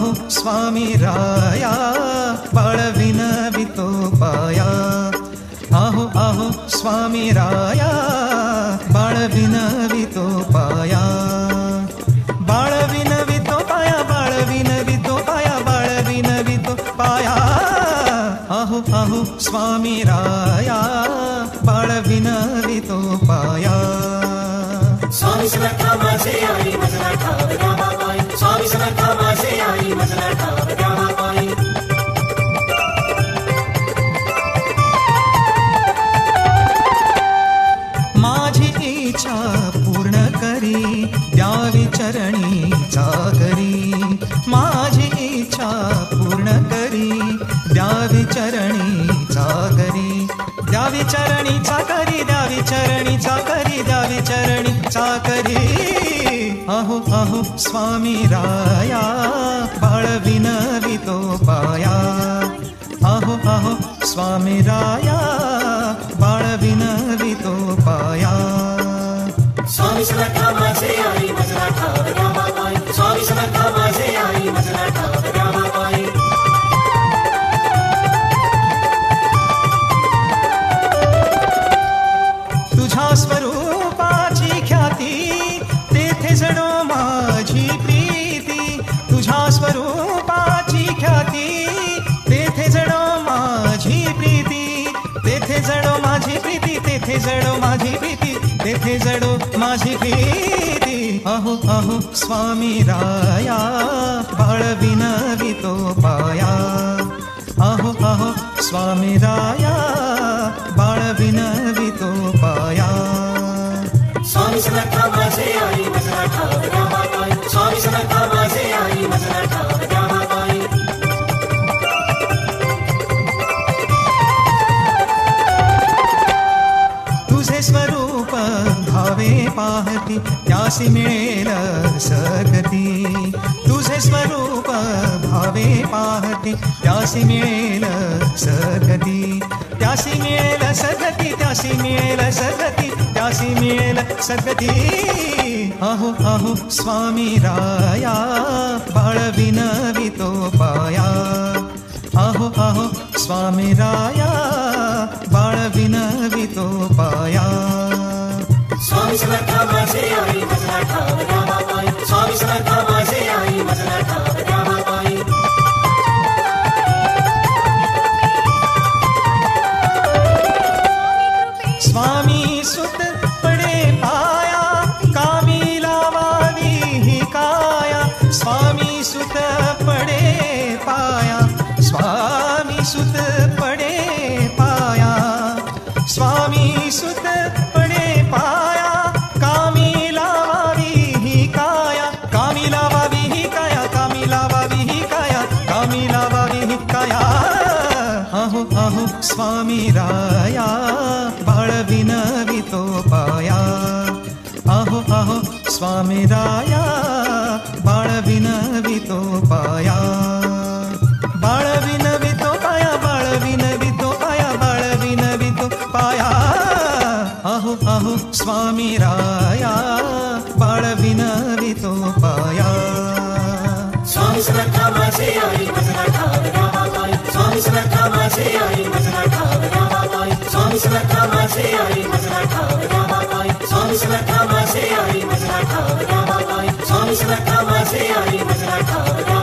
आहो स्वामी राया बाळ विनवितो पाया आहो आहो स्वामी राया बाळ विनवितो पाया बाळ विनवितो पाया बाळ विनवितो पाया बाळ विनवितो पाया आहो आहो स्वामी राया बाळ विनवितो पाया स्वामी समर्था माझे आई मजला ठाव द्यावा पायी स्वामी समर्था माझे आई मजला ठाव द्यावा पायी माझी इच्छा पूर्ण करी द्यावी चरणी चाकरी माझी इच्छा पूर्ण करी द्यावी चरणी चाकरी द्यावी चरणी चाकरी द्यावी चरणी चाकरी द्यावी चरणी चाकरी आहो आहो स्वामी राया बाळ विनवितो पाया आहो आहो स्वामी राया बाळ विनवितो पाया स्वामी समर्था माझे आई मजला ठाव द्यावा पायी स्वामी समर्था माझे आई मजला ठाव द्यावा पायी तुझ्या स्वरूपाची ख्याती तेथे जडो माझी प्रीती तुझ्या स्वरूपाची ख्याती तेथे जडो माझी प्रीती तेथे जडो माझी प्रीती तेथे जडो माझी प्रीती तेथे जडो माझी प्रीती आहो आहो स्वामी राया बाळ विनवितो पाया आहो आहो स्वामी राया बाळ विनवितो पाया स्वामी समर्था माझे आई मजला ठाव द्यावा पायी स्वामी समर्था माझे आई मजला ठाव द्यावा पायी तुझे स्वरूप भावे पाहती त्यासी मिळेल सद्गती तुझे स्वरूप भावे पाहती त्यासी मिळेल सद्गती त्यासी मिळेल सद्गती त्यासी मिळेल सद्गती त्यासी मिळेल सद्गती आहो आहो स्वामी राया बाळ विनवितो पाया आहो आहो स्वामी राया बाळ विनवितो पाया स्वामी समर्था माझे आई मजला ठाव द्यावा पायी स्वामी समर्था माझे आई मजला ठाव द्यावा पायी स्वामी सुत पडे पाया कामी लावावी ही काया स्वामी सुत पडे पाया स्वामी सुत पडे पाया स्वामी सुत पडे पाया कामी लावावी ही काया कामी लावावी ही काया कामी लावावी ही काया कामी लावावी ही काया आहो आहो स्वामी राया बाळ विनवितो पाया आहो आहो स्वामी राया बाळ विनवितो पाया बाळ विनवितो पाया बाळ विनवितो पाया बाळ विनवितो पाया आहो आहो स्वामी राया बाळ विनवितो पाया स्वामी समर्था माझे आई मजला ठाव द्यावा पायी स्वामी समर्था माझे आई मजला ठाव द्यावा पायी स्वामी समर्था माझे आई मजला ठाव द्यावा पायी स्वामी समर्था माझे आई मजला ठाव द्यावा पायी स्वामी समर्था माझे आई मजला ठाव द्यावा